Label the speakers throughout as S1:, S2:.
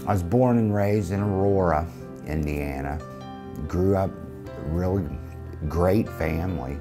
S1: I was born and raised in Aurora, Indiana. Grew up a really great family.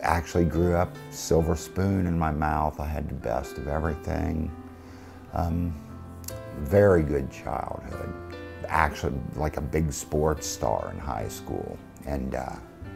S1: Actually grew up silver spoon in my mouth. I had the best of everything. Very good childhood. Actually like a big sports star in high school, and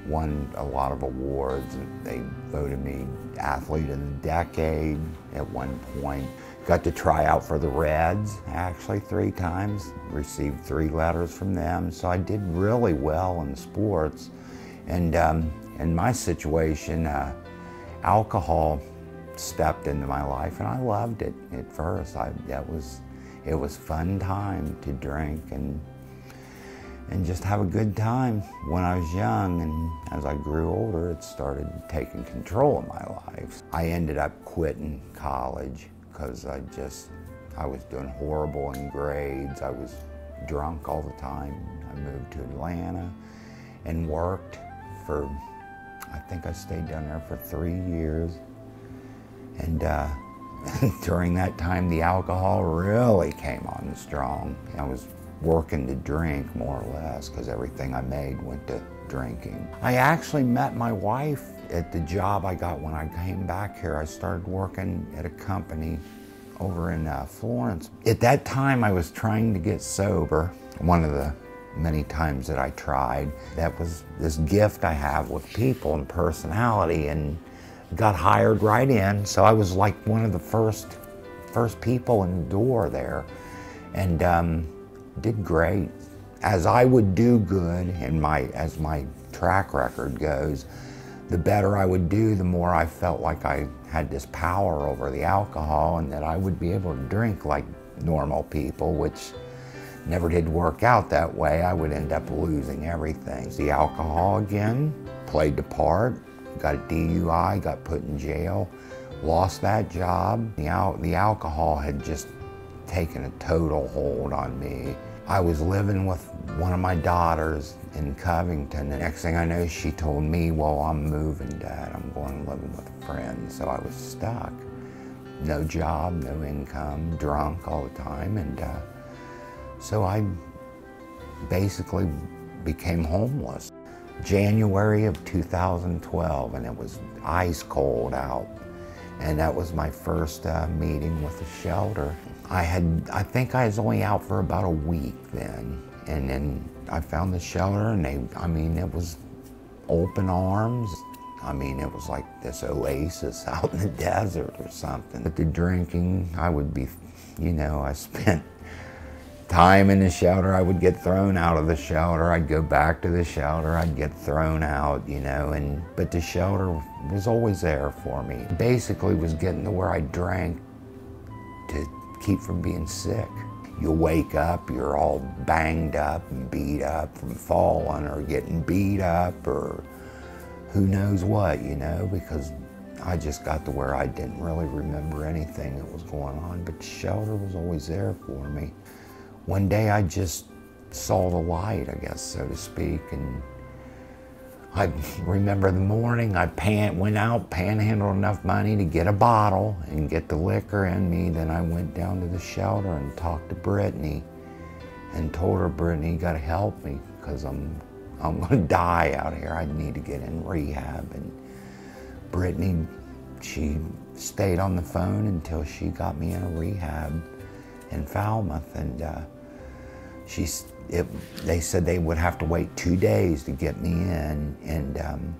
S1: won a lot of awards. They voted me Athlete of the Decade at one point. Got to try out for the Reds, actually 3 times. Received 3 letters from them, so I did really well in sports. And in my situation, alcohol stepped into my life, and I loved it at first. It was fun time to drink and just have a good time when I was young, and as I grew older, it started taking control of my life. I ended up quitting college because I was doing horrible in grades. I was drunk all the time. I moved to Atlanta and worked for, I think I stayed down there for 3 years. And during that time, the alcohol really came on strong. I was working to drink more or less because everything I made went to drinking. I actually met my wife at the job I got when I came back here. I started working at a company over in Florence. At that time, I was trying to get sober. One of the many times that I tried. That was this gift I have with people and personality, and got hired right in. So I was like one of the first people in the door there, and did great. As I would do good, and as my track record goes, the better I would do, the more I felt like I had this power over the alcohol, and that I would be able to drink like normal people, which never did work out that way. I would end up losing everything. The alcohol again played the part. Got a DUI, got put in jail, lost that job. The alcohol had just taken a total hold on me. I was living with one of my daughters in Covington. The next thing I know, she told me, well, I'm moving, Dad. I'm going living with a friend. So I was stuck. No job, no income, drunk all the time. And so I basically became homeless. January of 2012, and it was ice cold out. And that was my first meeting with the shelter. I think I was only out for about a week then. And then I found the shelter, and it was open arms. It was like this oasis out in the desert or something. But the drinking, I spent time in the shelter. I would get thrown out of the shelter. I'd go back to the shelter. I'd get thrown out, but the shelter was always there for me. Basically was getting to where I drank to keep from being sick. You wake up, you're all banged up and beat up from falling or getting beat up or who knows what, because I just got to where I didn't really remember anything that was going on, but the shelter was always there for me. One day I just saw the light, I guess, so to speak, and I remember the morning I went out, panhandled enough money to get a bottle and get the liquor in me. Then I went down to the shelter and talked to Brittany and told her, Brittany, you gotta help me because I'm gonna die out here. I need to get in rehab. And Brittany, she stayed on the phone until she got me in a rehab in Falmouth, and they said they would have to wait 2 days to get me in, and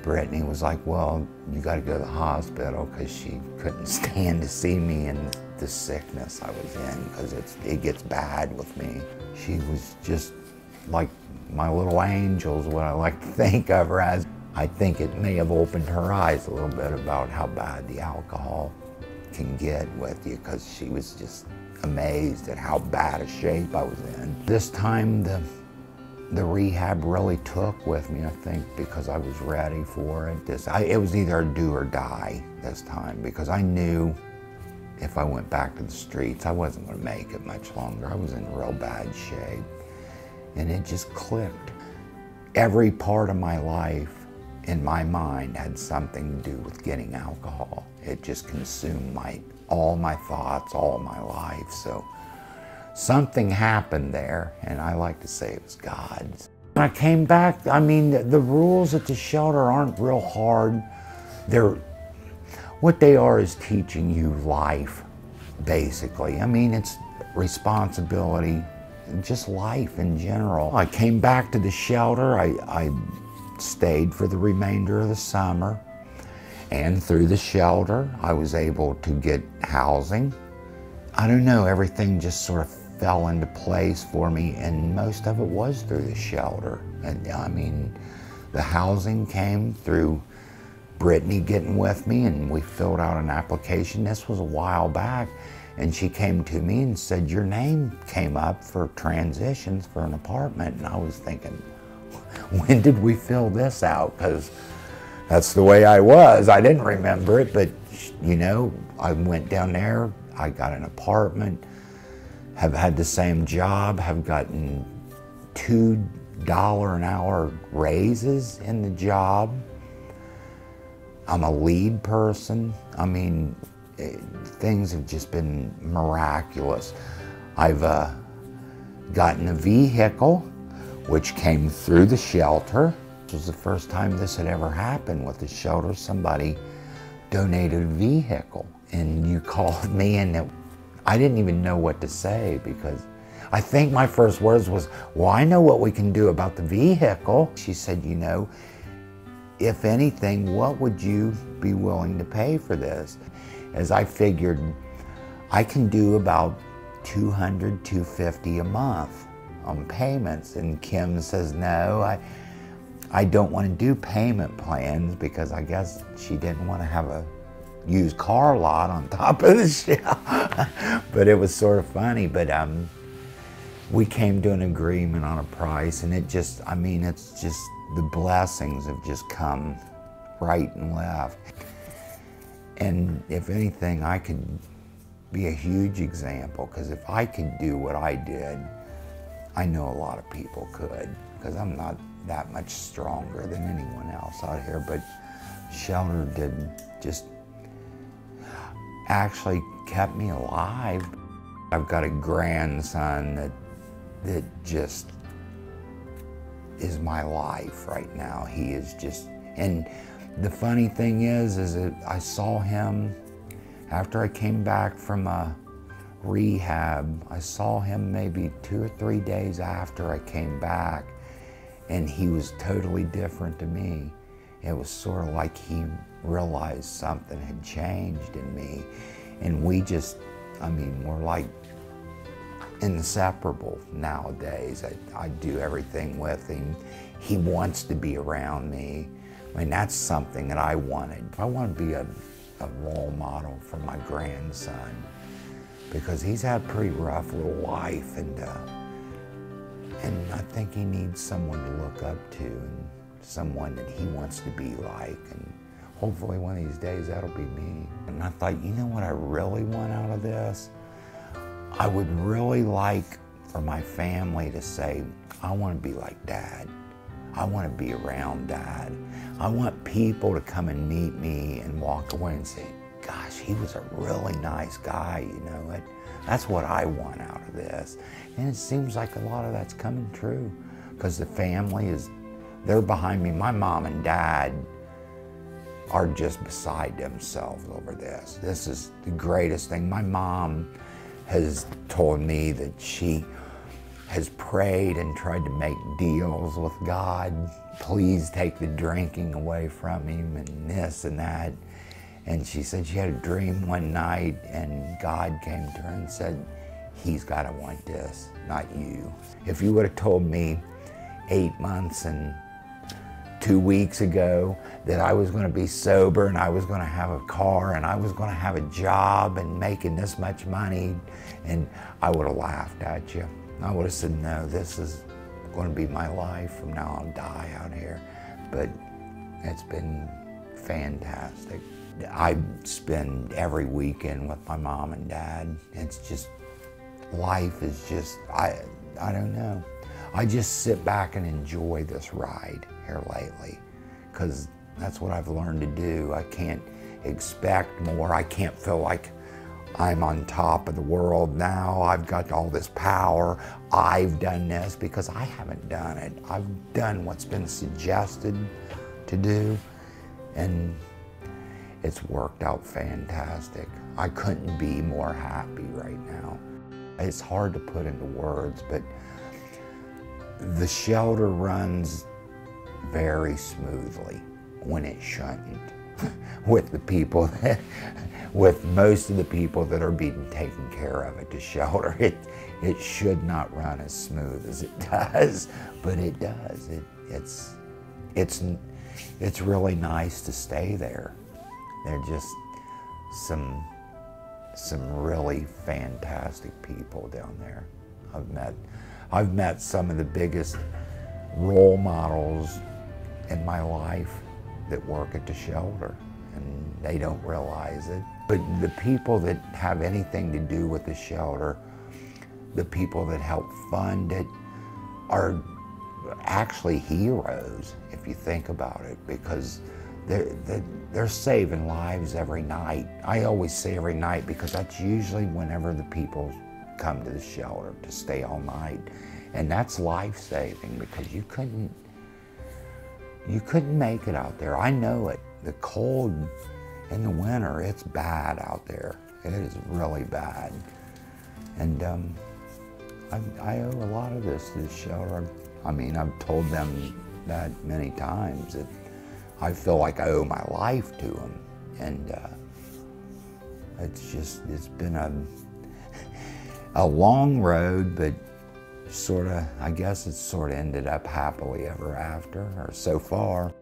S1: Brittany was like, well, you got to go to the hospital, because she couldn't stand to see me in the sickness I was in, because it gets bad with me. She was just like my little angel is what I like to think of her as. I think it may have opened her eyes a little bit about how bad the alcohol can get with you, because she was just amazed at how bad a shape I was in. This time the rehab really took with me, I think, because I was ready for it. It was either do or die this time, because I knew if I went back to the streets, I wasn't going to make it much longer. I was in real bad shape, and it just clicked. Every part of my life in my mind had something to do with getting alcohol. It just consumed all my thoughts, all my life. So something happened there, and I like to say it was God's. When I came back, I mean, the rules at the shelter aren't real hard. What they are is teaching you life, basically. I mean, it's responsibility, just life in general. I came back to the shelter. I stayed for the remainder of the summer, and through the shelter, I was able to get housing. I don't know, everything just sort of fell into place for me, and most of it was through the shelter. And I mean, the housing came through Brittany getting with me, and we filled out an application. This was a while back, and she came to me and said, your name came up for transitions for an apartment. And I was thinking, when did we fill this out? Because that's the way I was. I didn't remember it, but you know, I went down there, I got an apartment, have had the same job, have gotten $2 an hour raises in the job. I'm a lead person. I mean, things have just been miraculous. I've gotten a vehicle, which came through the shelter. It was the first time this had ever happened with the shelter. Somebody donated a vehicle, and you called me, and I didn't even know what to say, because I think my first words was, well, I know what we can do about the vehicle. She said, you know, if anything, what would you be willing to pay for this? As I figured, I can do about $200, $250 a month on payments. And Kim says, no, I don't want to do payment plans, because I guess she didn't want to have a used car lot on top of the shelf. But it was sort of funny. But we came to an agreement on a price, and it just, I mean, it's just, the blessings have just come right and left. And if anything, I could be a huge example, because if I could do what I did, I know a lot of people could, because I'm not that much stronger than anyone else out here. But shelter did just actually kept me alive. I've got a grandson that just is my life right now. He is just, and the funny thing is that I saw him after I came back from rehab. I saw him maybe 2 or 3 days after I came back, and he was totally different to me. It was sort of like he realized something had changed in me, and we just, I mean, we're like inseparable nowadays. I do everything with him. He wants to be around me. I mean, that's something that I wanted. I want to be a role model for my grandson, because he's had a pretty rough little life, and I think he needs someone to look up to, and someone that he wants to be like, and hopefully one of these days that'll be me. And I thought, you know what I really want out of this? I would really like for my family to say, I want to be like Dad. I want to be around Dad. I want people to come and meet me and walk away and say, gosh, he was a really nice guy, you know. That's what I want out of this. And it seems like a lot of that's coming true, because the family is, they're behind me. My mom and dad are just beside themselves over this. This is the greatest thing. My mom has told me that she has prayed and tried to make deals with God. Please take the drinking away from him, and this and that. And she said she had a dream one night, and God came to her and said, he's got to want this, not you. If you would have told me 8 months and 2 weeks ago that I was going to be sober, and I was going to have a car, and I was going to have a job and making this much money, and I would have laughed at you. I would have said, no, this is going to be my life. From now on, I'll die out here. But it's been fantastic. I spend every weekend with my mom and dad. It's just, life is just, I don't know. I just sit back and enjoy this ride here lately, because that's what I've learned to do. I can't expect more. I can't feel like I'm on top of the world now, I've got all this power, I've done this, because I haven't done it. I've done what's been suggested to do, and it's worked out fantastic. I couldn't be more happy right now. It's hard to put into words, but the shelter runs very smoothly when it shouldn't. With the people that, with most of the people that are being taken care of at the shelter, it should not run as smooth as it does, but it does. It's really nice to stay there. They're just some really fantastic people down there. I've met some of the biggest role models in my life that work at the shelter, and they don't realize it. But the people that have anything to do with the shelter, the people that help fund it, are actually heroes, if you think about it, because they're saving lives every night. I always say every night, because that's usually whenever the people come to the shelter to stay all night. And that's life-saving, because you couldn't make it out there. I know it. The cold in the winter, it's bad out there. It is really bad. And I owe a lot of this to the shelter. I mean, I've told them that many times, that I feel like I owe my life to them. And it's been a long road, but I guess it's sort of ended up happily ever after, or so far.